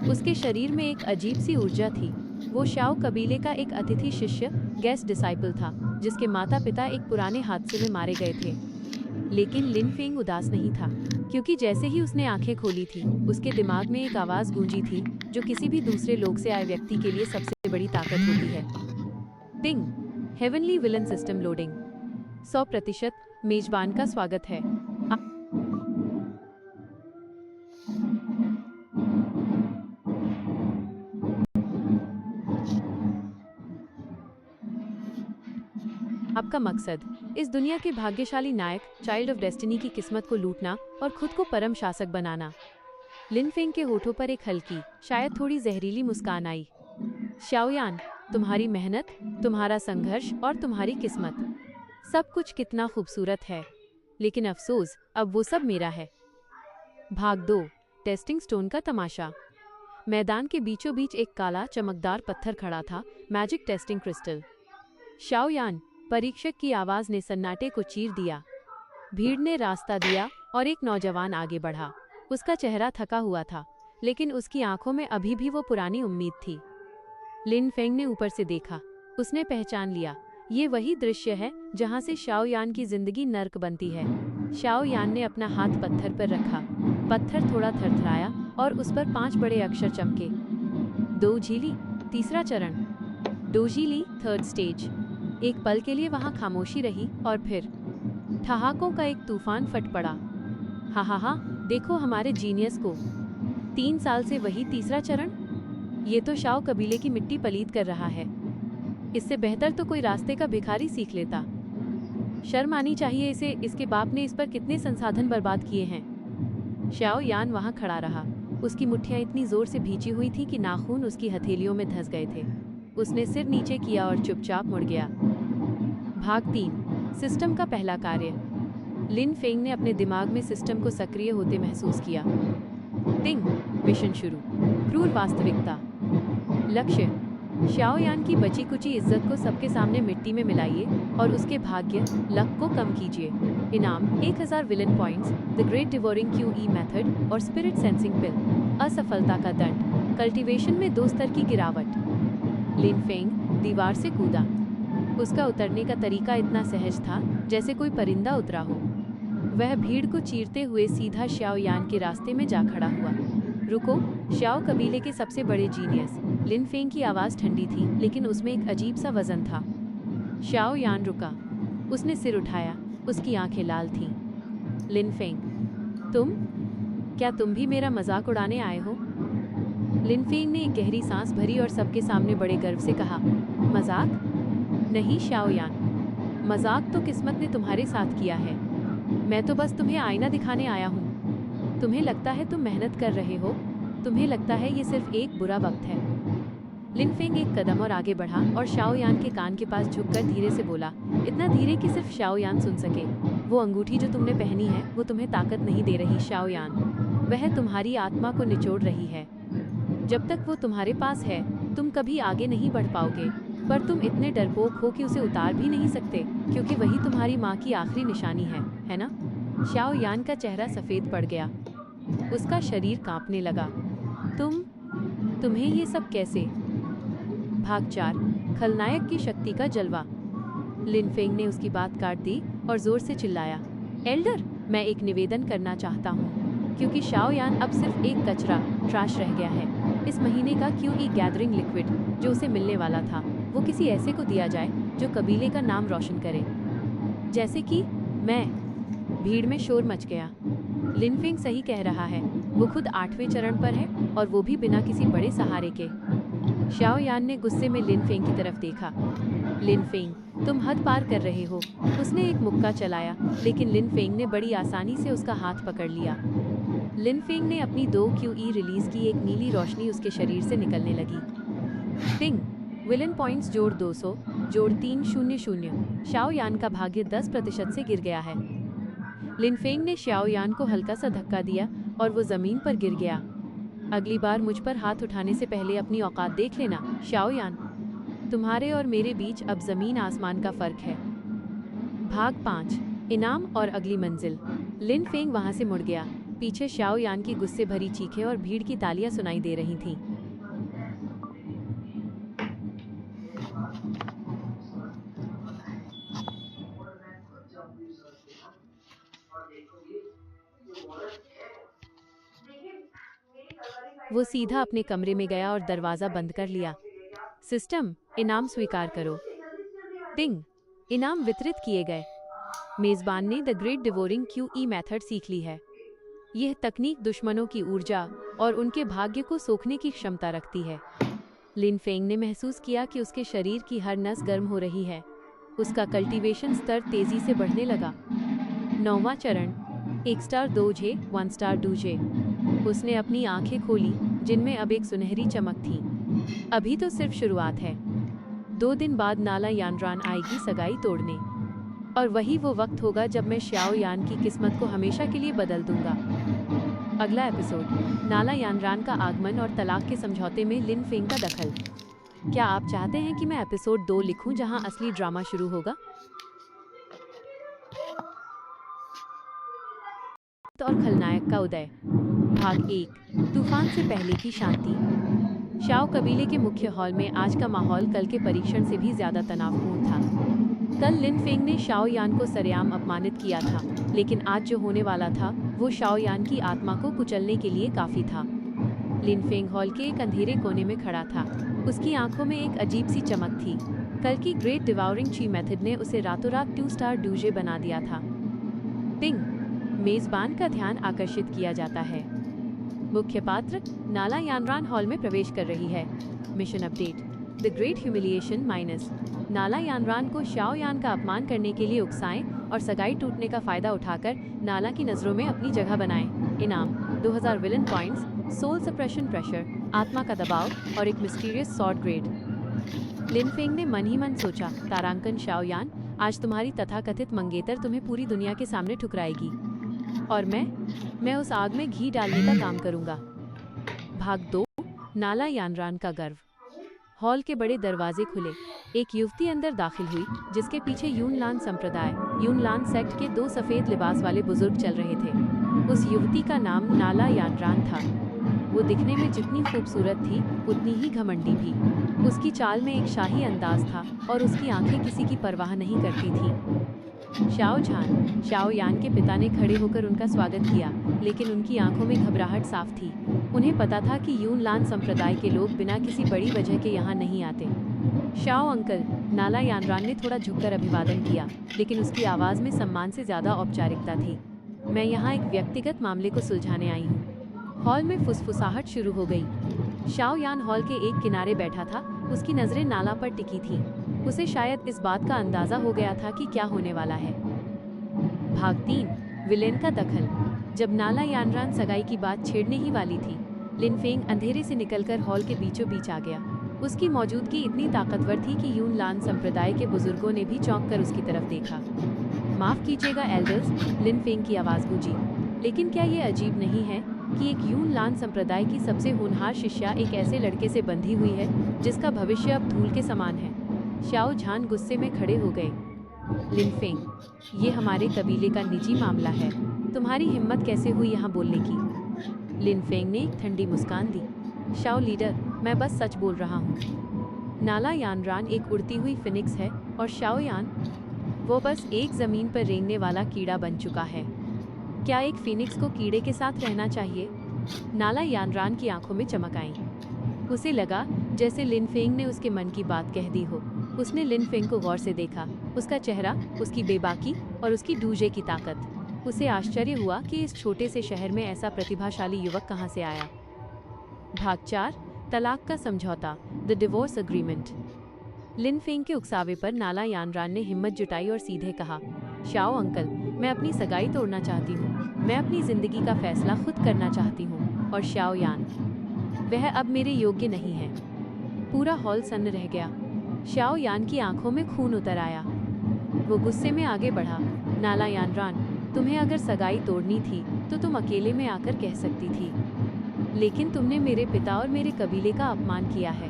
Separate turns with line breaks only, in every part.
उसके शरीर में एक अजीब सी ऊर्जा थी। वो शाओ कबीले का एक अतिथि शिष्य, गेस्ट डिसाइपल था, जिसके माता पिता एक पुराने हादसे में मारे गए थे। लेकिन लिन फेंग उदास नहीं था, क्योंकि जैसे ही उसने आंखें खोली थी, उसके दिमाग में एक आवाज गूंजी थी, जो किसी भी दूसरे लोक से आए व्यक्ति के लिए सबसे बड़ी ताकत होती है। टिंग, हेवनली विलन सिस्टम लोडिंग। 100% मेजबान का स्वागत है। आपका मकसद इस दुनिया के भाग्यशाली नायक, चाइल्ड ऑफ डेस्टिनी की किस्मत को लूटना और खुद को परम शासक बनाना। लिन फेंग के होठों पर एक हल्की, शायद थोड़ी जहरीली मुस्कान आई। शाओयान, तुम्हारी मेहनत, तुम्हारा संघर्ष और तुम्हारी किस्मत, सब कुछ कितना खूबसूरत है, लेकिन अफसोस अब वो सब मेरा है। भाग 2, टेस्टिंग स्टोन का तमाशा। मैदान के बीचों बीच एक काला चमकदार पत्थर खड़ा था, मैजिक टेस्टिंग क्रिस्टल। शाओयान, परीक्षक की आवाज ने सन्नाटे को चीर दिया। भीड़ ने रास्ता दिया और एक नौजवान आगे बढ़ा। उसका चेहरा थका हुआ था, लेकिन उसकी आंखों में अभी भी वो पुरानी उम्मीद थी। लिन फेंग ने ऊपर से देखा। उसने पहचान लिया, ये वही दृश्य है जहां से शाओयान की जिंदगी नर्क बनती है। शाओयान ने अपना हाथ पत्थर पर रखा। पत्थर थोड़ा थरथराया और उस पर 5 बड़े अक्षर चमके। दो झीली, तीसरा चरण। डोजीली, थर्ड स्टेज। एक पल के लिए वहां खामोशी रही और फिर ठहाकों का एक तूफान फट पड़ा। हा हा हा, देखो हमारे जीनियस को। 3 साल से वही तीसरा चरण। ये तो शाओ कबीले की मिट्टी पलीद कर रहा है। इससे बेहतर तो कोई रास्ते का भिखारी सीख लेता। शर्म आनी चाहिए इसे। इसके बाप ने इस पर कितने संसाधन बर्बाद किए हैं। शाओ यान वहां खड़ा रहा। उसकी मुट्ठियां इतनी जोर से भींची हुई थी कि नाखून उसकी हथेलियों में धंस गए थे। उसने सिर नीचे किया और चुपचाप मुड़ गया। भाग 3, सिस्टम का पहला कार्य। लिन फेंग ने अपने दिमाग में सिस्टम को सक्रिय होते महसूस किया। टिंग, मिशन शुरू। क्रूर वास्तविकता। लक्ष्य, शाओयान की बची कुची इज्जत को सबके सामने मिट्टी में मिलाइए और उसके भाग्य, लक को कम कीजिए। इनाम 1000 villain points, the great devouring QE method और स्पिरिट सेंसिंग पिल। असफलता का दंड, कल्टीवेशन में 2 स्तर की गिरावट। लिन फेंग दीवार से कूदा। उसका उतरने का तरीका इतना सहज था जैसे कोई परिंदा उतरा हो। वह भीड़ को चीरते हुए सीधा शाओयान के रास्ते में जा खड़ा हुआ। रुको, शाओ कबीले के सबसे बड़े जीनियस। लिन फेंग की आवाज़ ठंडी थी, लेकिन उसमें एक अजीब सा वजन था। शाओयान रुका। उसने सिर उठाया। उसकी आंखें लाल थीं। लिन फेंग, क्या तुम भी मेरा मजाक उड़ाने आए हो? लिन फेंग ने एक गहरी सांस भरी और सबके सामने बड़े गर्व से कहा, मजाक? नहीं शाओयान, मजाक तो किस्मत ने तुम्हारे साथ किया है। मैं तो बस तुम्हें आईना दिखाने आया हूँ। तुम्हें लगता है तुम मेहनत कर रहे हो, तुम्हें लगता है ये सिर्फ एक बुरा वक्त है। लिन फेंग एक कदम और आगे बढ़ा और शाओयान के कान के पास झुककर धीरे से बोला, इतना धीरे कि सिर्फ शाओयान सुन सके। वो अंगूठी जो तुमने पहनी है, वो तुम्हें ताकत नहीं दे रही शाओयान। वह तुम्हारी आत्मा को निचोड़ रही है। जब तक वो तुम्हारे पास है, तुम कभी आगे नहीं बढ़ पाओगे। पर तुम इतने डरपोक हो कि उसे उतार भी नहीं सकते, क्योंकि वही तुम्हारी माँ की आखिरी निशानी है ना? शाओयान का चेहरा सफ़ेद पड़ गया। उसका शरीर कांपने लगा। तुम्हें ये सब कैसे? भाग 4, खलनायक की शक्ति का जलवा। लिन फेंग ने उसकी बात काट दी और जोर से चिल्लाया, एल्डर, मैं एक निवेदन करना चाहता हूँ, क्योंकि शाओयान अब सिर्फ एक कचरा, ट्रैश रह गया है। इस महीने का क्यूई गैदरिंग लिक्विड जो उसे मिलने वाला था, वो किसी ऐसे को दिया जाए जो कबीले का नाम रोशन करे, जैसे कि मैं। भीड़ में शोर मच गया। लिन फेंग सही कह रहा है, वो खुद 8वें चरण पर है और वो भी बिना किसी बड़े सहारे के। शाओयान ने गुस्से में लिन फेंग की तरफ देखा। लिन फेंग, तुम हद पार कर रहे हो। उसने एक मुक्का चलाया, लेकिन लिन फेंग ने बड़ी आसानी से उसका हाथ पकड़ लिया। लिन फेंग ने अपनी 2 क्यूई रिलीज की। एक नीली रोशनी उसके शरीर से निकलने लगी। टिंग, विलन पॉइंट्स जोड़ 200, जोड़ 300। शाओयान का भाग्य 10% से गिर गया है। लिन फेंग ने शाओयान को हल्का सा धक्का दिया और वो जमीन पर गिर गया। अगली बार मुझ पर हाथ उठाने से पहले अपनी औकात देख लेना शाओयान। तुम्हारे और मेरे बीच अब जमीन आसमान का फर्क है। भाग 5, इनाम और अगली मंजिल। लिन फेंग वहां से मुड़ गया। पीछे शाओ यान की गुस्से भरी चीखें और भीड़ की तालियां सुनाई दे रही थीं। वो सीधा अपने कमरे में गया और दरवाजा बंद कर लिया। सिस्टम, इनाम स्वीकार करो। टिंग, इनाम वितरित किए गए। मेजबान ने the great devouring QE method सीख ली है। यह तकनीक दुश्मनों की ऊर्जा और उनके भाग्य को सोखने की क्षमता रखती है। लिन फेंग ने महसूस किया कि उसके शरीर की हर नस गर्म हो रही है। उसका कल्टीवेशन स्तर तेजी से बढ़ने लगा। 9वां चरण, 1 स्टार 2J 1 स्टार 2J। उसने अपनी आंखें खोली, जिनमें अब एक सुनहरी चमक थी। अभी तो सिर्फ शुरुआत है। 2 दिन बाद नाला यानरान आएगी सगाई तोड़ने, और वही वो वक्त होगा जब मैं शाओ यान की किस्मत को हमेशा के लिए बदल दूंगा। अगला एपिसोड, नाला यानरान का आगमन और तलाक के समझौते में लिन फेंग का दखल। क्या आप चाहते हैं कि मैं एपिसोड 2 लिखूं जहां असली ड्रामा शुरू होगा? और खलनायक का उदय। भाग 1, तूफान से पहले की शांति। शाओ कबीले के मुख्य हॉल में आज का माहौल कल के परीक्षण से भी ज्यादा तनावपूर्ण था। कल लिन फेंग ने शाओ यान को सरेआम अपमानित किया था, लेकिन आज जो होने वाला था वो शाओ यान की आत्मा को कुचलने के लिए काफी था। लिन फेंग हॉल के एक अंधेरे कोने में खड़ा था। उसकी आंखों में एक अजीब सी चमक थी। कल की ग्रेट डिवोरिंग ची मेथड ने उसे रातों रात 2 स्टार 2J बना दिया था। टिंग, मेजबान का ध्यान आकर्षित किया जाता है। मुख्य पात्र नाला यानरान हॉल में प्रवेश कर रही है। Mission update, the great humiliation minus. नाला यानरान को शाओ यान का अपमान करने के लिए उकसाएं और सगाई टूटने का फायदा उठाकर नाला की नजरों में अपनी जगह बनाएं। इनाम 2000 villain points, soul suppression pressure, आत्मा का दबाव और एक mysterious sword grade. Lin Feng ने मन ही मन सोचा, तारांकन शाओ यान, आज तुम्हारी तथाकथित मंगेतर तुम्हें पूरी दुनिया के सामने ठुकराएगी, और मैं उस आग में घी डालने का काम करूंगा। भाग 2, नाला यानरान का गर्व। हॉल के बड़े दरवाजे खुले। एक युवती अंदर दाखिल हुई, जिसके पीछे यूनलान संप्रदाय, यूनलान सेक्ट के 2 सफेद लिबास वाले बुजुर्ग चल रहे थे। उस युवती का नाम नाला यानरान था। वो दिखने में जितनी खूबसूरत थी, उतनी ही घमंडी भी। उसकी चाल में एक शाही अंदाज था और उसकी आंखें किसी की परवाह नहीं करती थीं। शाओ यान के पिता ने खड़े होकर उनका स्वागत किया, लेकिन उनकी आंखों में घबराहट साफ थी। उन्हें पता था कि यूनलान संप्रदाय के लोग बिना किसी बड़ी वजह के यहाँ नहीं आते। शाओ अंकल, नाला यानरान ने थोड़ा झुककर अभिवादन किया, लेकिन उसकी आवाज़ में सम्मान से ज़्यादा औपचारिकता थी। मैं यहाँ एक व्यक्तिगत मामले को सुलझाने आई हूँ। हॉल में फुसफुसाहट शुरू हो गई। शाओ यान हॉल के एक किनारे बैठा था। उसकी नज़रें नाला पर टिकी थीं। उसे शायद इस बात का अंदाज़ा हो गया था कि क्या होने वाला है। भाग 3, विलेन का दखल। जब नाला यानरान सगाई की बात छेड़ने ही वाली थी, लिन फेंग अंधेरे से निकलकर हॉल के बीचों बीच आ गया। उसकी मौजूदगी इतनी ताकतवर थी कि यूनलान संप्रदाय के बुजुर्गों ने भी चौंक कर उसकी तरफ देखा। माफ़ कीजिएगा एल्डर्स, लिन फेंग की आवाज़ गूंजी। लेकिन क्या ये अजीब नहीं है कि एक यूनलान संप्रदाय की सबसे होनहार शिष्या एक ऐसे लड़के से बंधी हुई है जिसका भविष्य अब धूल के समान है। शाओ झान गुस्से में खड़े हो गए। लिन फेंग, ये हमारे कबीले का निजी मामला है। तुम्हारी हिम्मत कैसे हुई यहाँ बोलने की? लिन फेंग ने एक ठंडी मुस्कान दी। शाओ लीडर, मैं बस सच बोल रहा हूँ। नाला यानरान एक उड़ती हुई फिनिक्स है और शाओ यान, वो बस एक ज़मीन पर रेंगने वाला कीड़ा बन चुका है। क्या एक फिनिक्स को कीड़े के साथ रहना चाहिए? नाला यानरान की आंखों में चमक आई। उसे लगा जैसे लिन फेंग ने उसके मन की बात कह दी हो। उसने लिन फेंग को गौर से देखा। उसका चेहरा, उसकी बेबाकी और उसकी डूजे की ताकत। उसे आश्चर्य हुआ कि इस छोटे से शहर में ऐसा प्रतिभाशाली युवक कहाँ से आया। भाग 4, तलाक का समझौता, the divorce agreement. Lin Feng के उकसावे पर नाला यानरान ने हिम्मत जुटाई और सीधे कहा, शाओ अंकल, मैं अपनी सगाई तोड़ना चाहती हूँ। मैं अपनी जिंदगी का फैसला खुद करना चाहती हूँ। और शाओ यान, वह अब मेरे योग्य नहीं है। पूरा हॉल सन्न रह गया। शाओ यान की आंखों में खून उतर आया। वो गुस्से में आगे बढ़ा। नाला यानरान, तुम्हें अगर सगाई तोड़नी थी तो तुम अकेले में आकर कह सकती थी, लेकिन तुमने मेरे पिता और मेरे कबीले का अपमान किया है।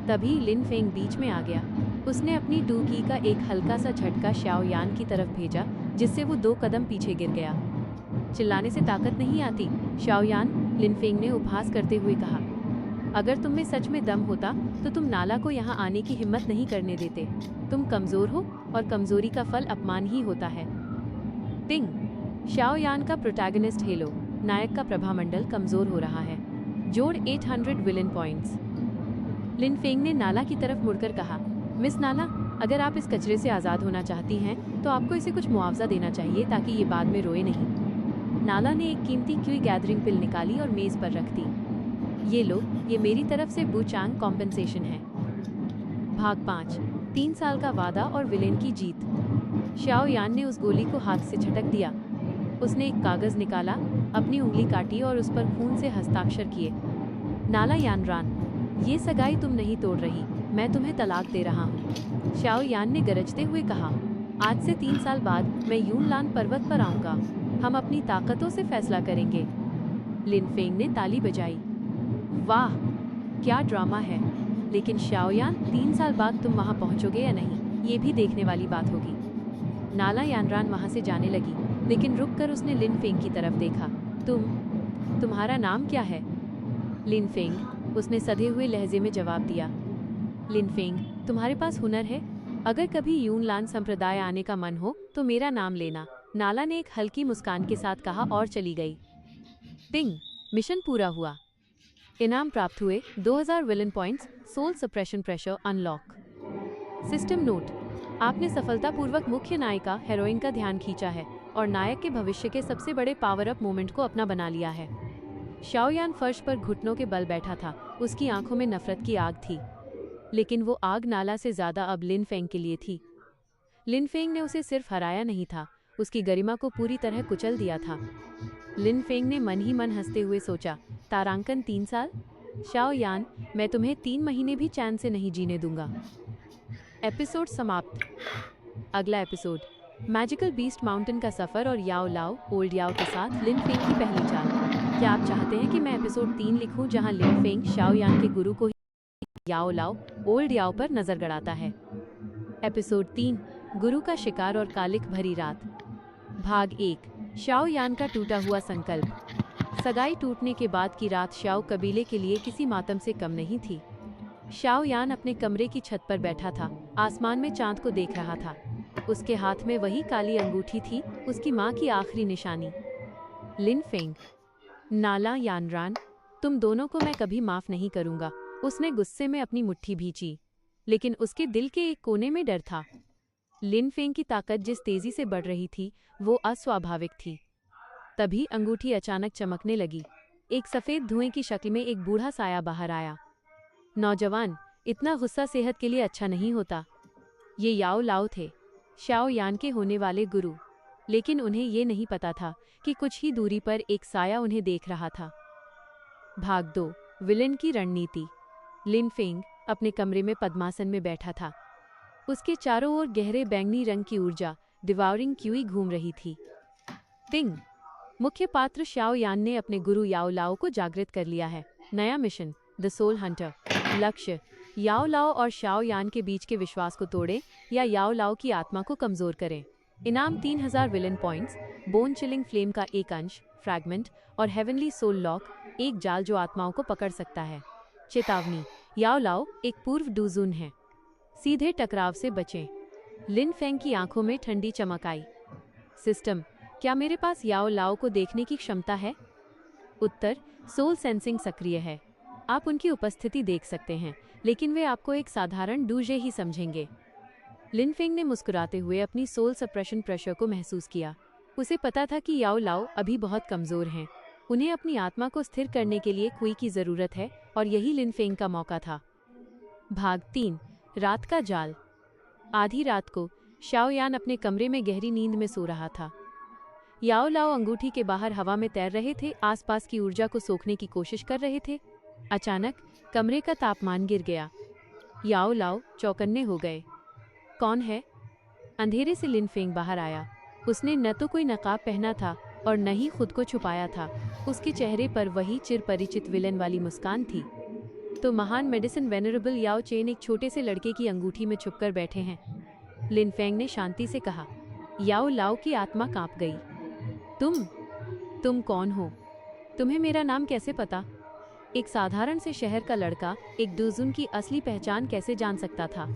तभी लिन फेंग बीच में आ गया। उसने अपनी डूकी का एक हल्का सा झटका शाओ यान की तरफ भेजा, जिससे वो 2 कदम पीछे गिर गया। चिल्लाने से ताकत नहीं आती, शाओयान, लिनफेंग ने उपहास करते हुए कहा। अगर तुम में सच में दम होता तो तुम नाला को यहाँ आने की हिम्मत नहीं करने देते। तुम कमजोर हो और कमजोरी का फल अपमान ही होता है। तिंग, शाओयान का प्रोटैगनिस्ट हेलो, नायक का प्रभामंडल कमजोर हो रहा है। जोड़ 800 विलन पॉइंट्स। लिनफेंग ने नाला की तरफ मुड़कर कहा, मिस नाला, अगर आप इस कचरे से आज़ाद होना चाहती हैं तो आपको इसे कुछ मुआवजा देना चाहिए ताकि ये बाद में रोए नहीं। नाला ने एक कीमती क्यूई गैदरिंग पिल निकाली और मेज़ पर रख दी। ये लो, ये मेरी तरफ से बुचांग कॉम्पेंसेशन है। भाग 5, 3 साल का वादा और विलेन की जीत। शाओयान ने उस गोली को हाथ से झटक दिया। उसने एक कागज निकाला, अपनी उंगली काटी और उस पर खून से हस्ताक्षर किए। नाला यानरान, ये सगाई तुम नहीं तोड़ रही, मैं तुम्हें तलाक दे रहा हूँ। शाओयान ने गरजते हुए कहा, आज से 3 साल बाद मैं यूनलान पर्वत पर आऊँगा। हम अपनी ताकतों से फैसला करेंगे। लिनफेंग ने ताली बजाई। वाह, क्या ड्रामा है। लेकिन शाओयान, 3 साल बाद तुम वहाँ पहुँचोगे या नहीं, ये भी देखने वाली बात होगी। नाला यानरान वहाँ से जाने लगी, लेकिन रुककर उसने लिनफेंग की तरफ देखा। तुम्हारा नाम क्या है? लिनफेंग, उसने सधे हुए लहजे में जवाब दिया। लिनफेंग, तुम्हारे पास हुनर है? अगर कभी यूनलान संप्रदाय आने का मन हो तो मेरा नाम लेना, नाला ने एक हल्की मुस्कान के साथ कहा और चली गई। तिंग, मिशन पूरा हुआ। इनाम प्राप्त हुए 2000 villain points, soul suppression pressure unlock. System note, आपने सफलतापूर्वक मुख्य नायिका हेरोइन का ध्यान खींचा है और नायक के भविष्य के सबसे बड़े पावर अप मोमेंट को अपना बना लिया है। शाओयान फर्श पर घुटनों के बल बैठा था, उसकी आंखों में नफरत की आग थी। लेकिन वो आग नाला से ज्यादा अब लिनफेंग के लिए थी। लिनफेंग ने उसे सिर्फ हराया नहीं था, उसकी गरिमा को पूरी तरह कुचल दिया था। लिनफेंग ने मन ही मन हंसते हुए सोचा, तारांकन 3 साल? शाओयान, मैं तुम्हें 3 महीने भी चैन से नहीं जीने दूंगा। एपिसोड समाप्त। अगला एपिसोड, मैजिकल बीस्ट माउंटेन का सफर और याओ लाओ ओल्ड याओ के साथ लिनफेंग की पहली चाल। क्या आप चाहते हैं कि मैं एपिसोड 3 लिखूं जहां लिनफेंग शाओयान के गुरु को याओ लाओ ओल्ड याओ पर नजर गड़ाता है? एपिसोड 3, गुरु का शिकार और कालिक भरी रात। भाग 1, शाओयान का टूटा हुआ संकल्प। सगाई टूटने के बाद की रात शाओ कबीले के लिए किसी मातम से कम नहीं थी। शाओयान अपने कमरे की छत पर बैठा था, आसमान में चांद को देख रहा था। उसके हाथ में वही काली अंगूठी थी, उसकी माँ की आखिरी निशानी। लिनफेंग, नाला यानरान, तुम दोनों को मैं कभी माफ नहीं करूंगा। उसने गुस्से में अपनी मुट्ठी भींची, लेकिन उसके दिल के एक कोने में डर था। लिनफेंग की ताकत जिस तेजी से बढ़ रही थी वो अस्वाभाविक थी। तभी अंगूठी अचानक चमकने लगी। एक सफेद धुएं की शक्ल में एक बूढ़ा साया बाहर आया। नौजवान, इतना गुस्सा सेहत के लिए अच्छा नहीं होता। ये याओ लाओ थे, शाओयान के होने वाले गुरु। लेकिन उन्हें ये नहीं पता था कि कुछ ही दूरी पर एक साया उन्हें देख रहा था। भाग 2, विलेन की रणनीति। लिनफेंग अपने कमरे में पद्मासन में बैठा था। उसके चारों ओर गहरे बैंगनी रंग की ऊर्जा डिवाउरिंग क्यूई घूम रही थी। तिंग, मुख्य पात्र शाओयान ने अपने गुरु याओ लाओ को जागृत कर लिया है। नया मिशन, द सोल हंटर। लक्ष्य, याओ लाओ और शाओयान के बीच के विश्वास को तोड़ें या याओ लाओ की आत्मा को कमजोर करें। इनाम 3000 villain points, bone chilling flame का एक अंश, फ्रैगमेंट और हेवनली सोल लॉक, एक जाल जो आत्माओं को पकड़ सकता है। चेतावनी, याओ लाओ एक पूर्व डूजून है, सीधे टकराव से बचें। लिनफेंग की आंखों में ठंडी चमक आई। सिस्टम, क्या मेरे पास याओ लाओ को देखने की क्षमता है? उत्तर, सोल सेंसिंग सक्रिय है। आप उनकी उपस्थिति देख सकते हैं, लेकिन वे आपको एक साधारण डूजे ही समझेंगे। लिनफेंग ने मुस्कुराते हुए अपनी सोल सप्रेशन प्रेशर को महसूस किया। उसे पता था कि याओ लाओ अभी बहुत कमजोर हैं। उन्हें अपनी आत्मा को स्थिर करने के लिए कुई की जरूरत है और यही लिनफेंग का मौका था। भाग 3, रात का जाल। आधी रात को शाओयान अपने कमरे में गहरी नींद में सो रहा था। याओ लाओ अंगूठी के बाहर हवा में तैर रहे थे, आसपास की ऊर्जा को सोखने की कोशिश कर रहे थे। अचानक कमरे का तापमान गिर गया। याओ लाओ चौकन्ने हो गए। कौन है? अंधेरे से लिनफेंग बाहर आया। उसने न तो कोई नकाब पहना था और न ही खुद को छुपाया था। उसके चेहरे पर वही चिरपरिचित विलन वाली मुस्कान थी। तो महान मेडिसिन वेनरेबल याओ चेन एक छोटे से लड़के की अंगूठी में छुपकर बैठे हैं। लिनफेंग ने शांति से कहा। याओ लाओ की आत्मा कांप गई। तुम? तुम कौन हो? तुम्हें मेरा नाम कैसे पता? एक साधारण से शहर का लड़का एक डुजुन की असली पहचान कैसे जान सकता था?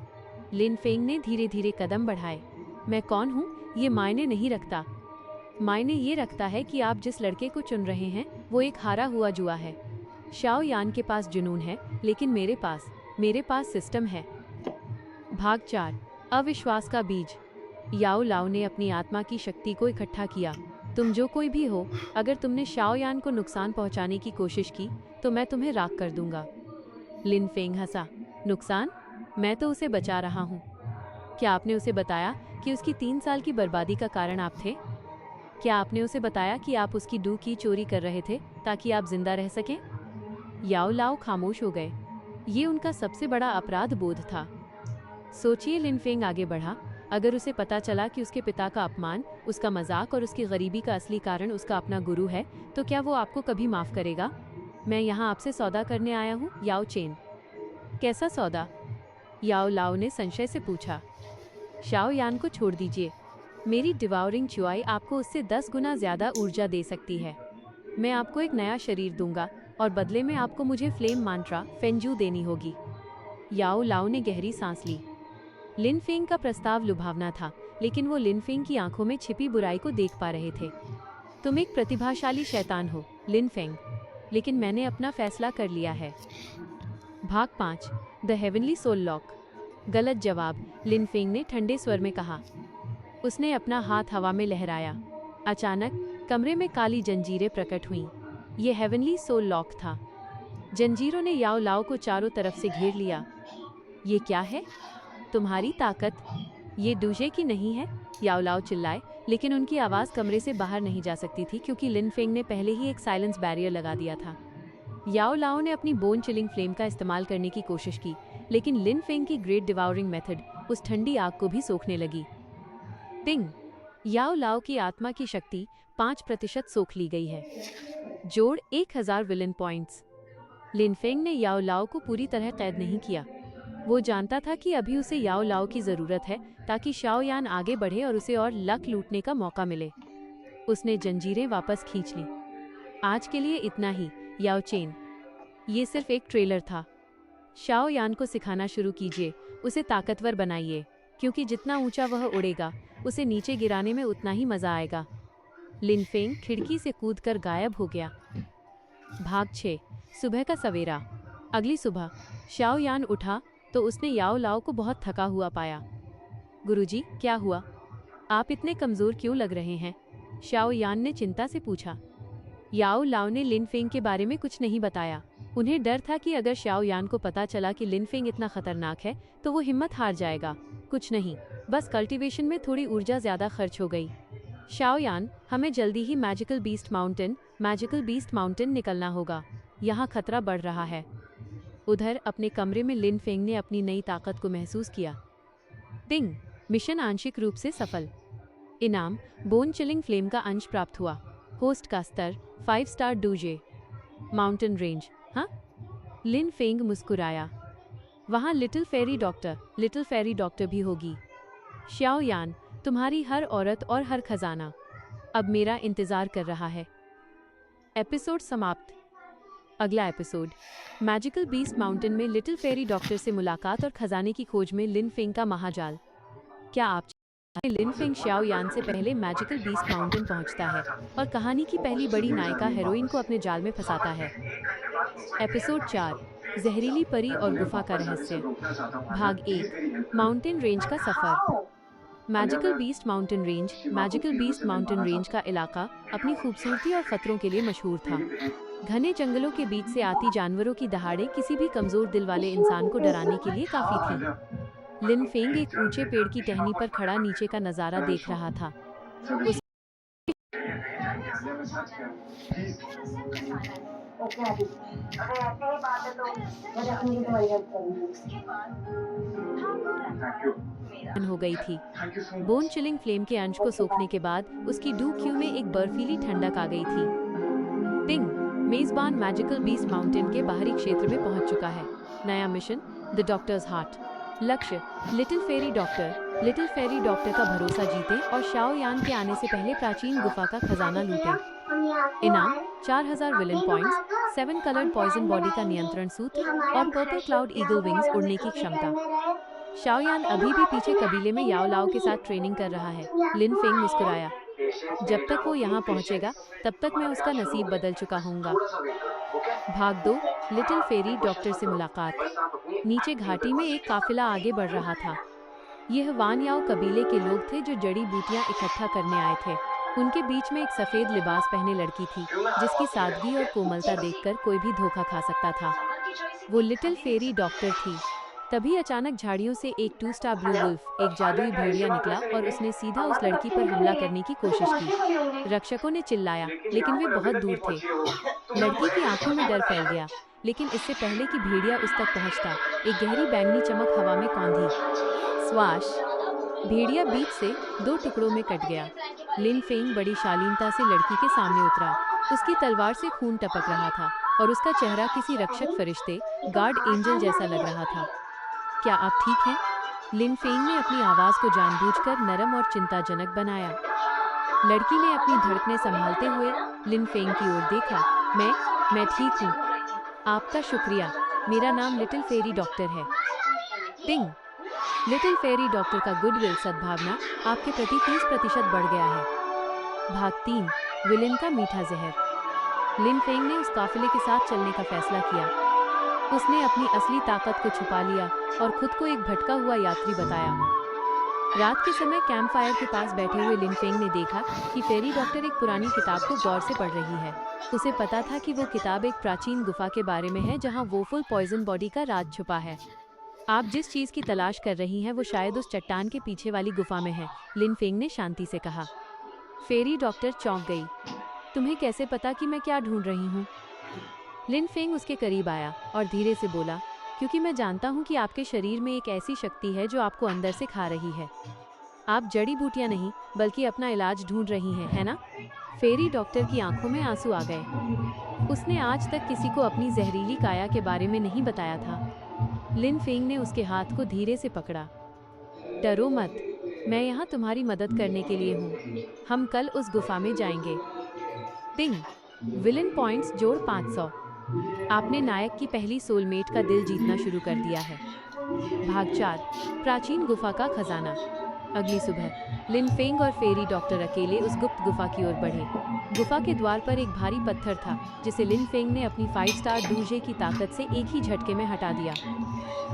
लिन फेंग ने धीरे धीरे कदम बढ़ाए। मैं कौन हूँ ये मायने नहीं रखता। मायने ये रखता है कि आप जिस लड़के को चुन रहे हैं वो एक हारा हुआ जुआ है। शाओ यान के पास जुनून है, लेकिन मेरे पास सिस्टम है। भाग 4। अविश्वास का बीज। याओ लाओ ने अपनी आत्मा की शक्ति को इकट्ठा किया। तुम जो कोई भी हो, अगर तुमने शाओ यान को नुकसान पहुंचाने की कोशिश की तो मैं तुम्हें राख कर दूंगा। लिन फेंग हंसा। नुकसान? मैं तो उसे बचा रहा हूँ। क्या आपने उसे बताया कि उसकी 3 साल की बर्बादी का कारण आप थे? क्या आपने उसे बताया कि आप उसकी डू की चोरी कर रहे थे ताकि आप जिंदा रह सकें? याओ लाओ खामोश हो गए। ये उनका सबसे बड़ा अपराध बोध था। सोचिए, लिन फेंग आगे बढ़ा। अगर उसे पता चला कि उसके पिता का अपमान, उसका मजाक और उसकी गरीबी का असली कारण उसका अपना गुरु है, तो क्या वो आपको कभी माफ करेगा? मैं यहाँ आपसे सौदा करने आया हूँ, याओ चेन। कैसा सौदा? याओ लाओ ने संशय से पूछा। शाओ यान को छोड़ दीजिए। मेरी डिवाउरिंग च्युआई आपको उससे 10 गुना ज्यादा ऊर्जा दे सकती है। मैं आपको एक नया शरीर दूंगा और बदले में आपको मुझे फ्लेम मांत्रा फेंजू देनी होगी। याओ लाओ ने गहरी सांस ली। लिन फेंग का प्रस्ताव लुभावना था, लेकिन वो लिन फेंग की आंखों में छिपी बुराई को देख पा रहे थे। तुम एक प्रतिभाशाली शैतान हो, लिन फेंग, लेकिन मैंने अपना फैसला कर लिया है। भाग 5। The heavenly soul lock. गलत जवाब, लिन फेंग ने ठंडे स्वर में कहा। उसने अपना हाथ हवा में लहराया। अचानक कमरे में काली जंजीरें प्रकट हुईं। ये हेवनली सोल लॉक था। जंजीरों ने याओ लाओ को चारों तरफ से घेर लिया। ये क्या है? तुम्हारी ताकत ये डूजे की नहीं है? याओ लाओ चिल्लाए, लेकिन उनकी आवाज़ कमरे से बाहर नहीं जा सकती थी क्योंकि लिन फेंग ने पहले ही एक साइलेंस बैरियर लगा दिया था। याओ लाओ ने अपनी बोन चिलिंग फ्लेम का इस्तेमाल करने की कोशिश की, लेकिन लिन फेंग की ग्रेट डिवाउरिंग मेथड उस ठंडी आग को भी सोखने लगी। टिंग! याओ लाओ की आत्मा की शक्ति 5% सोख ली गई है। जोड़ 1000 विलन पॉइंट्स। लिन फेंग ने याओ लाओ को पूरी तरह कैद नहीं किया। वो जानता था कि अभी उसे याओ लाओ की जरूरत है ताकि शाओ यान आगे बढ़े और उसे और लक लूटने का मौका मिले। उसने जंजीरें वापस खींच ली। आज के लिए इतना ही, याओ चेन। ये सिर्फ एक ट्रेलर था। शाओ यान को सिखाना शुरू कीजिए, उसे ताकतवर बनाइए, क्योंकि जितना ऊंचा वह उड़ेगा, उसे नीचे गिराने में उतना ही मजा आएगा। लिन फेंग खिड़की से कूदकर गायब हो गया। भाग 6। सुबह का सवेरा। अगली सुबह शाओ यान उठा तो उसने याओ लाओ को बहुत थका हुआ पाया। गुरुजी, क्या हुआ? आप इतने कमजोर क्यों लग रहे हैं? शाओ यान ने चिंता से पूछा। याओ लाओ ने लिन फेंग के बारे में कुछ नहीं बताया। उन्हें डर था कि अगर शाओ यान को पता चला कि लिन फेंग इतना खतरनाक है तो वो हिम्मत हार जाएगा। कुछ नहीं, बस कल्टीवेशन में थोड़ी ऊर्जा ज्यादा खर्च हो गई। शाओ यान, हमें जल्दी ही मैजिकल बीस्ट माउंटेन निकलना होगा। यहाँ खतरा बढ़ रहा है। उधर अपने कमरे में लिन फेंग ने अपनी नई ताकत को महसूस किया। टिंग! मिशन आंशिक रूप से सफल। इनाम, बोन चिलिंग फ्लेम का अंश प्राप्त हुआ। होस्ट का स्तर 5 स्टार डूजे। Mountain range. हाँ? लिन फेंग मुस्कुराया। वहाँ लिटिल फेरी डॉक्टर भी होगी। शाओ यान, तुम्हारी हर औरत और हर खजाना अब मेरा इंतजार कर रहा है। एपिसोड समाप्त। अगला एपिसोड, मैजिकल बीस्ट माउंटेन में लिटिल फेरी डॉक्टर से मुलाकात और खजाने की खोज में लिन फेंग का महाजाल। क्या आप चाहते हैं लिन फेंग शाओ यान से पहले मैजिकल बीस्ट माउंटेन पहुंचता है और कहानी की पहली बड़ी नायिका हेरोइन को अपने जाल में फंसाता है? एपिसोड 4, जहरीली परी और गुफा का रहस्य। भाग 1, माउंटेन रेंज का सफर। मैजिकल बीस्ट माउंटेन रेंज का इलाका अपनी खूबसूरती और खतरों के लिए मशहूर था। घने जंगलों के बीच से आती जानवरों की दहाड़े किसी भी कमजोर दिल वाले इंसान को डराने के लिए काफी थी। लिन फेंग एक ऊंचे पेड़ की टहनी पर खड़ा नीचे का नजारा देख रहा था। हो गई थी। बोन चिलिंग फ्लेम के अंश को सोखने के बाद उसकी डू क्यू में एक बर्फीली ठंडक आ गई थी। टिंग! मेजबान मैजिकल बीस्ट माउंटेन के बाहरी क्षेत्र में पहुंच चुका है। नया मिशन, द डॉक्टर्स हार्ट। लक्ष्य, लिटिल फेरी डॉक्टर का भरोसा जीते और शाओ यान के आने से पहले प्राचीन गुफा का खजाना लूटें। इनाम 4000 villain points, 7 coloured poison body का नियंत्रण सूत्र और पर्पल क्लाउड ईगल विंग्स उड़ने की क्षमता। शाओयान अभी भी पीछे कबीले में याओ लाओ के साथ ट्रेनिंग कर रहा है। लिन फेंग मुस्कुराया। जब तक वो यहाँ पहुँचेगा तब तक मैं उसका नसीब बदल चुका हूँगा। भाग 2 लिटिल फेरी डॉक्टर से मुलाकात। नीचे घाटी में एक काफिला आगे बढ़ रहा था। यह वान याओ कबीले के लोग थे जो जड़ी बूटियां इकट्ठा करने आए थे। उनके बीच में एक सफेद लिबास पहने लड़की थी जिसकी सादगी और कोमलता देखकर कोई भी धोखा खा सकता था। वो लिटिल फेरी डॉक्टर थी। तभी अचानक झाड़ियों से एक 2 स्टार ब्लू वुल्फ, एक जादुई भेड़िया निकला और उसने सीधा उस लड़की पर हमला करने की कोशिश की। रक्षकों ने चिल्लाया, लेकिन वे बहुत दूर थे। लड़की की आंखों में डर फैल गया, लेकिन इससे पहले कि भेड़िया उस तक पहुंचता, एक गहरी बैंगनी चमक हवा में कौंधी। स्वाश! भेड़िया बीच से 2 टुकड़ों में कट गया। लिन फेंग बड़ी शालीनता से लड़की के सामने उतरा। उसकी तलवार से खून टपक रहा था और उसका चेहरा किसी रक्षक फरिश्ते, गार्ड एंजल जैसा लग रहा था। क्या आप ठीक हैं? लिन फेंग ने अपनी आवाज को जानबूझकर नरम और चिंताजनक बनाया। लड़की ने अपनी धड़कनें संभालते हुए लिन फेंग की ओर देखा। मैं ठीक हूँ। आपका शुक्रिया। मेरा नाम लिटिल फेरी डॉक्टर है। टिंग! लिटिल फेरी डॉक्टर का गुडविल सद्भावना आपके प्रति 30% बढ़ गया है। भाग 3 विलेन का मीठा जहर। लिन फेंग ने उस काफिले के साथ चलने का फैसला किया। उसने अपनी असली ताकत को छुपा लिया और खुद को एक भटका हुआ यात्री बताया। रात के समय कैंप फायर के पास बैठे हुए लिन फेंग ने देखा कि फेरी डॉक्टर एक पुरानी किताब को गौर से पढ़ रही है। उसे पता था कि वो किताब एक प्राचीन गुफा के बारे में है जहां वोफुल पॉइजन बॉडी का राज छुपा है। आप जिस चीज की तलाश कर रही हैं वो शायद उस चट्टान के पीछे वाली गुफा में है, लिन फेंग ने शांति से कहा। फेरी डॉक्टर चौंक गई। तुम्हें कैसे पता कि मैं क्या ढूंढ रही हूँ? लिन फेंग उसके करीब आया और धीरे से बोला, क्योंकि मैं जानता हूँ कि आपके शरीर में एक ऐसी शक्ति है जो आपको अंदर से खा रही है। आप जड़ी बूटियाँ नहीं बल्कि अपना इलाज ढूंढ रही हैं, है ना? फेरी डॉक्टर की आंखों में आंसू आ गए। उसने आज तक किसी को अपनी जहरीली काया के बारे में नहीं बताया था। लिन फेंग ने उसके हाथ को धीरे से पकड़ा। डरो मत, मैं यहाँ तुम्हारी मदद करने के लिए हूँ। हम कल उस गुफा में जाएंगे। टिंग! विलन पॉइंट्स जोड़ 500। आपने नायक की पहली सोलमेट का दिल जीतना शुरू कर दिया है। भाग 4 प्राचीन गुफा का खजाना। अगली सुबह लिन फेंग और फेरी डॉक्टर अकेले उस गुप्त गुफा की ओर बढ़े। गुफा के द्वार पर एक भारी पत्थर था जिसे लिन फेंग ने अपनी 5 स्टार डूजे की ताकत से एक ही झटके में हटा दिया।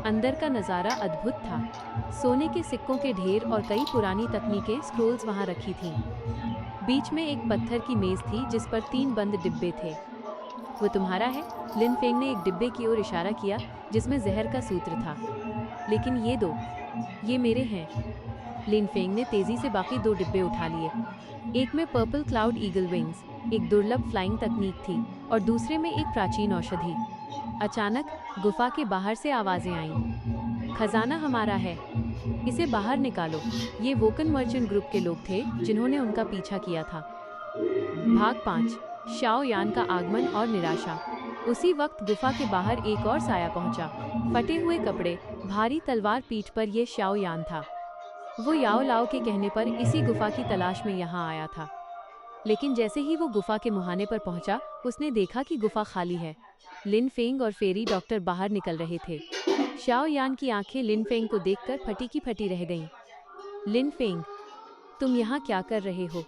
अंदर का नज़ारा अद्भुत था। सोने के सिक्कों के ढेर और कई पुरानी तकनीकें स्क्रोल्स वहां रखी थीं। बीच में एक पत्थर की मेज थी जिस पर 3 बंद डिब्बे थे। वो तुम्हारा है? लिन फेंग ने एक डिब्बे की ओर इशारा किया जिसमें जहर का सूत्र था। लेकिन ये 2, ये मेरे हैं। लिन फेंग ने तेजी से बाकी 2 डिब्बे उठा लिए। एक में पर्पल क्लाउड ईगल विंग्स, एक दुर्लभ फ्लाइंग तकनीक थी, और दूसरे में एक प्राचीन औषधि। अचानक गुफा के बाहर से आवाजें आईं। खजाना हमारा है, इसे बाहर निकालो। ये वोकन मर्चेंट ग्रुप के लोग थे जिन्होंने उनका पीछा किया था। भाग 5 शाओ यान का आगमन और निराशा। उसी वक्त गुफा के बाहर एक और साया पहुंचा। फटे हुए कपड़े, भारी तलवार पीठ पर यह शाओ यान था। वो याओ लाओ के कहने पर इसी गुफा की तलाश में यहाँ आया था। लेकिन जैसे ही वो गुफा के मुहाने पर पहुंचा, उसने देखा कि गुफा खाली है। लिन फेंग और फेरी डॉक्टर बाहर निकल रहे थे। शाओ यान की आंखें लिन फेंग को देखकर फटी की फटी रह गईं। लिन फेंग, तुम यहाँ क्या कर रहे हो?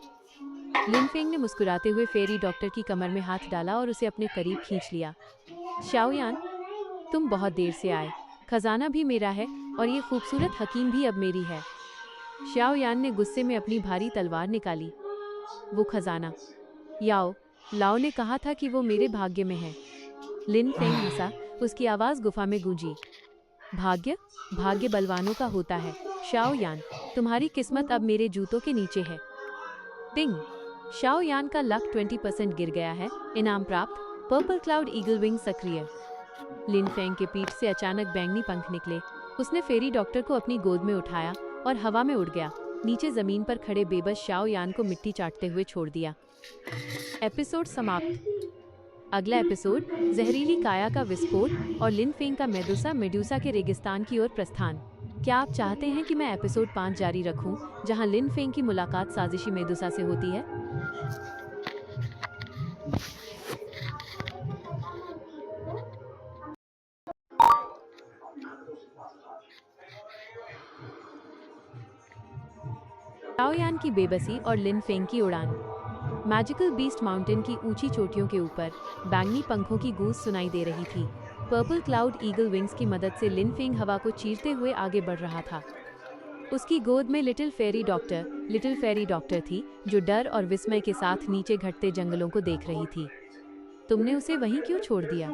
लिन फेंग ने मुस्कुराते हुए फेरी डॉक्टर की कमर में हाथ डाला और उसे अपने करीब खींच लिया। शाओ यान, तुम बहुत देर से आए। खजाना भी मेरा है और ये खूबसूरत हकीम भी अब मेरी है। शाओ यान ने गुस्से में अपनी भारी तलवार निकाली। वो खजाना, याओ लाओ ने कहा था कि वो मेरे भाग्य में है। लिन फेंग हंसा, उसकी आवाज गुफा में गूंजी। भाग्य? भाग्य बलवानों का होता है। शाओ यान, तुम्हारी किस्मत अब मेरे जूतों के नीचे है। टिंग! शाओ यान का लक 20% गिर गया है। इनाम प्राप्त, पर्पल क्लाउड ईगल विंग सक्रिय। लिन फेंग के पीठ से अचानक बैंगनी पंख निकले। उसने फेरी डॉक्टर को अपनी गोद में उठाया और हवा में उड़ गया। नीचे जमीन पर खड़े बेबस शाओ यान को मिट्टी चाटते हुए छोड़ दिया। एपिसोड समाप्त। अगला एपिसोड जहरीली काया का विस्फोट और लिन फेंग का मेडुसा के रेगिस्तान की ओर प्रस्थान। क्या आप चाहते हैं कि मैं एपिसोड 5 जारी रखूं, जहां लिन फेंग की मुलाकात साजिशी मेदुसा से होती है? शाओ यान की बेबसी और लिन फेंग की उड़ान। मैजिकल बीस्ट माउंटेन की ऊंची चोटियों के ऊपर बैंगनी पंखों की गूंज सुनाई दे रही थी। पर्पल क्लाउड ईगल विंग्स की मदद से लिन फेंग हवा को चीरते हुए आगे बढ़ रहा था। उसकी गोद में लिटिल फेरी डॉक्टर थी, जो डर और विस्मय के साथ नीचे घटते जंगलों को देख रही थी। तुमने उसे वहीं क्यों छोड़ दिया?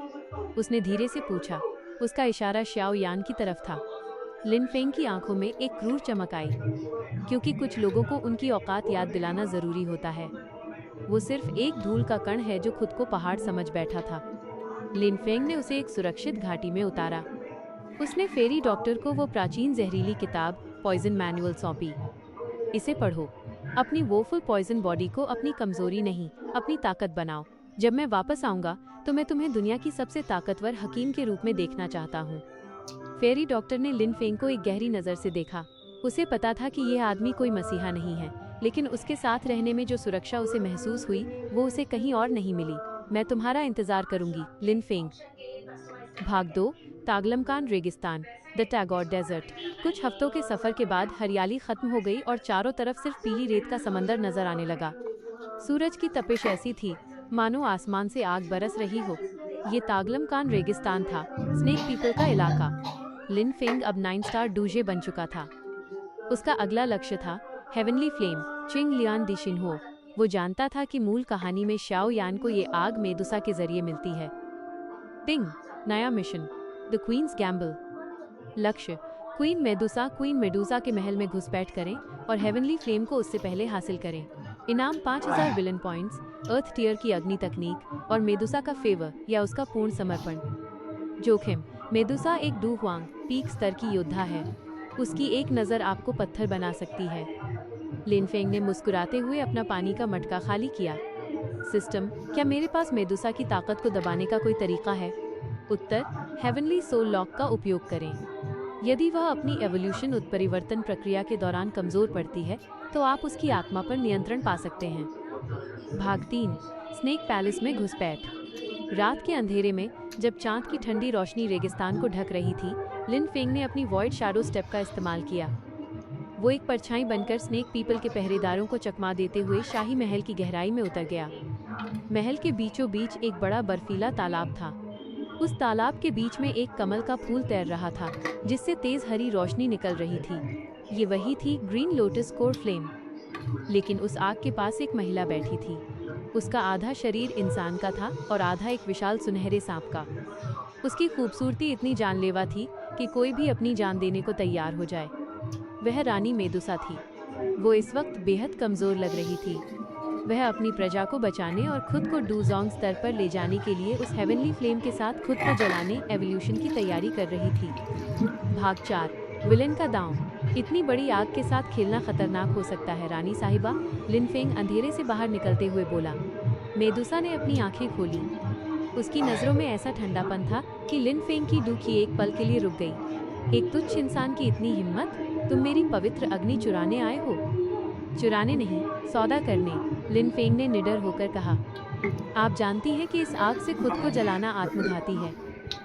उसने धीरे से पूछा। उसका इशारा शाओ यान की तरफ था। लिन फेंग की आंखों में एक क्रूर चमक आई, क्योंकि कुछ लोगों को उनकी औकात याद दिलाना जरूरी होता है। वो सिर्फ एक धूल का कण है जो खुद को पहाड़ समझ बैठा था। लिन फेंग ने उसे एक सुरक्षित घाटी में उतारा। उसने फेरी डॉक्टर को वो प्राचीन जहरीली किताब पॉइजन मैनुअल सौंपी। इसे पढ़ो। अपनी वोफुल पॉइजन बॉडी को अपनी कमजोरी नहीं, अपनी ताकत बनाओ। जब मैं वापस आऊंगा तो मैं तुम्हें दुनिया की सबसे ताकतवर हकीम के रूप में देखना चाहता हूँ। फेरी डॉक्टर ने लिन फेंग को एक गहरी नजर से देखा। उसे पता था कि यह आदमी कोई मसीहा नहीं है, लेकिन उसके साथ रहने में जो सुरक्षा उसे महसूस हुई वो उसे कहीं और नहीं मिली। मैं तुम्हारा इंतजार करूंगी, लिन फेंग। भाग 2, तागलमकान रेगिस्तान, द टैगोर डेजर्ट। कुछ हफ्तों के सफर के बाद हरियाली खत्म हो गई और चारों तरफ सिर्फ पीली रेत का समंदर नजर आने लगा। सूरज की तपिश ऐसी थी मानो आसमान से आग बरस रही हो। ये तागलमकान रेगिस्तान था, स्नेक पीपल का इलाका। लिन फेंग अब 9 स्टार डूजे बन चुका था। उसका अगला लक्ष्य था हेवनली फ्लेम, चिंग लियान दिशिनहो। वो जानता था कि मूल कहानी में शाओ यान को ये आग मेदुसा के जरिए मिलती है। टिंग, नया मिशन, द क्वींस गैम्बल। लक्ष्य, क्वीन मेडुसा के महल में घुसपैठ करें और हेवनली फ्लेम को उससे पहले हासिल करें। इनाम 5000 विलन पॉइंट्स, अर्थ टियर की अग्नि तकनीक और मेदुसा का फेवर या उसका पूर्ण समर्पण। जोखिम, मेदुसा एक डू हुआंग पीक स्तर की योद्धा है। उसकी एक नज़र आपको पत्थर बना सकती है। लिन फेंग ने मुस्कुराते हुए अपना पानी का मटका खाली किया। सिस्टम, क्या मेरे पास मेदुसा की ताकत को दबाने का कोई तरीका है? उत्तर, हेवनली सोल लॉक का उपयोग करें। यदि वह अपनी एवोल्यूशन उत्परिवर्तन प्रक्रिया के दौरान कमजोर पड़ती है तो आप उसकी आत्मा पर नियंत्रण पा सकते हैं। भाग 3, स्नेक पैलेस में घुसपैठ। रात के अंधेरे में जब चांद की ठंडी रोशनी रेगिस्तान को ढक रही थी, लिन फेंग ने अपनी वॉइड शैडो स्टेप का इस्तेमाल किया। वो एक परछाई बनकर स्नेक पीपल के पहरेदारों को चकमा देते हुए शाही महल की गहराई में उतर गया। महल के बीचों बीच एक बड़ा बर्फीला तालाब था। उस तालाब के बीच में एक कमल का फूल तैर रहा था, जिससे तेज हरी रोशनी निकल रही थी। ये वही थी ग्रीन लोटस कोर फ्लेम। लेकिन उस आग के पास एक महिला बैठी थी। उसका आधा शरीर इंसान का था और आधा एक विशाल सुनहरे सांप का। उसकी खूबसूरती इतनी जानलेवा थी कि कोई भी अपनी जान देने को तैयार हो जाए। वह रानी मेदुसा थी। वो इस वक्त बेहद कमजोर लग रही थी। वह अपनी प्रजा को बचाने और खुद को डूजोंग स्तर पर ले जाने के लिए उस हेवनली फ्लेम के साथ खुद को जलाने एवोल्यूशन की तैयारी कर रही थी। भाग 4, विलेन का दांव। इतनी बड़ी आग के साथ खेलना खतरनाक हो सकता है रानी साहिबा, लिन फेंग अंधेरे से बाहर निकलते हुए बोला। मेदुसा ने अपनी आंखें खोली। उसकी नजरों में ऐसा ठंडापन था कि लिन फेंग की डूखी एक पल के लिए रुक गई। एक तुच्छ इंसान की इतनी हिम्मत? तुम मेरी पवित्र अग्नि चुराने आए हो? चुराने नहीं, सौदा करने, लिन फेंग ने निडर होकर कहा। आप जानती हैं कि इस आग से खुद को जलाना आत्मघाती है।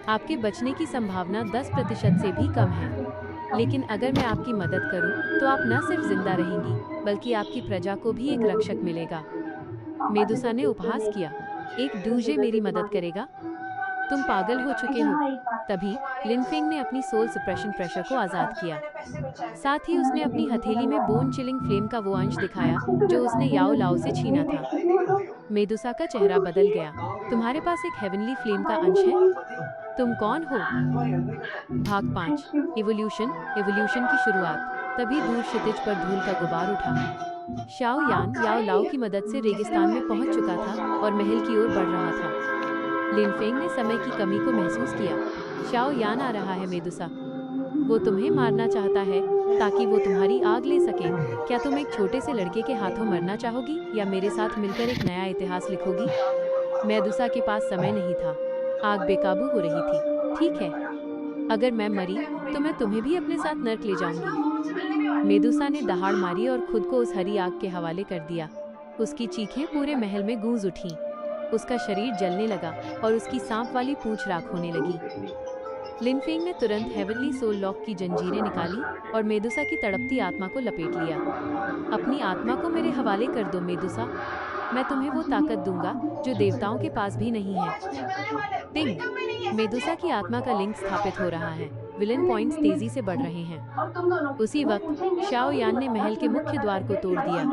आपके बचने की संभावना 10% से भी कम है। लेकिन अगर मैं आपकी मदद करूं, तो आप न सिर्फ जिंदा रहेंगी, बल्कि आपकी प्रजा को भी एक रक्षक मिलेगा। मेदुसा ने उपहास किया। एक डूजे मेरी मदद करेगा? तुम पागल हो चुके हो। तभी लिन फेंग ने अपनी सोल सप्रेशन प्रेशर को आजाद किया। साथ ही उसने अपनी हथेली में बोन चिलिंग फ्लेम का वो अंश दिखाया जो उसने याओ लाओ से छीना था। मेदुसा का चेहरा बदल गया। तुम्हारे पास एक हेवनली फ्लेम का अंश है? तुम कौन हो? भाग 5, इवोल्यूशन की शुरुआत। तभी दूर क्षितिज पर धूल का गुबार उठा। शाओ यान याओ लाओ की मदद से रेगिस्तान में पहुंच चुका था और महल की ओर बढ़ रहा था। लिन फेंग ने समय की कमी को महसूस किया। शाओ यान आ रहा है मेदुसा। वो तुम्हें मारना चाहता है ताकि वो तुम्हारी आग ले सके। क्या तुम एक छोटे से लड़के के हाथों मरना चाहोगी या मेरे साथ मिलकर एक नया इतिहास लिखोगी? मेदुसा के पास समय नहीं था। आग बेकाबू हो रही थी। ठीक है, अगर मैं मरी तो मैं तुम्हें भी अपने साथ नर्क ले जाऊंगी। मेदुसा ने दहाड़ मारी और खुद को उस हरी आग के हवाले कर दिया। उसकी चीखें पूरे महल में गूंज उठीं। उसका शरीर जलने लगा और उसकी सांप वाली पूंछ राख होने लगी। लिन फेंग ने तुरंत हेवनली सोल लॉक की जंजीरें निकाली और मेदुसा की तड़पती आत्मा को लपेट लिया। अपनी आत्मा को मेरे हवाले कर दो मेदुसा, मैं तुम्हें वो ताकत दूंगा जो देवताओं के पास भी नहीं है। टिंग, मेदुसा की आत्मा का लिंक स्थापित हो रहा है। विलन पॉइंट्स तेजी से बढ़ रहे हैं। उसी वक्त शाओ यान ने महल के मुख्य द्वार को तोड़ दिया।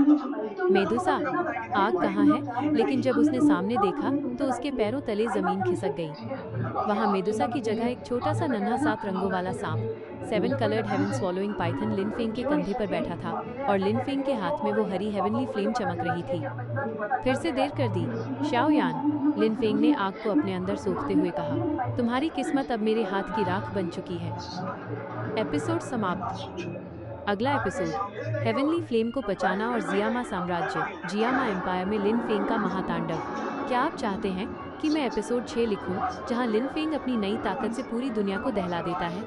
मेदुसा, आग कहाँ है? लेकिन जब उसने सामने देखा तो उसके पैरों तले जमीन खिसक गई। वहाँ मेदुसा की जगह एक छोटा सा नन्हा 7 रंगों वाला सांप, 7 कलर्ड हेवन स्वॉलोइंग पाइथन लिन फेंग के कंधे पर बैठा था और लिन फेंग के हाथ में वो हरी हेवनली फ्लेम चमक रही थी। फिर से देर कर दी शाओ यान, लिन फेंग ने आग को अपने अंदर सोखते हुए कहा। तुम्हारी किस्मत अब मेरे हाथ की राख बन चुकी है। एपिसोड समाप्त। अगला एपिसोड, हेवनली फ्लेम को बचाना और जियामा साम्राज्य, जियामा एम्पायर में लिन फेंग का महातांडव। क्या आप चाहते हैं कि मैं एपिसोड 6 लिखूं, जहां लिन फेंग अपनी नई ताकत से पूरी दुनिया को दहला देता है?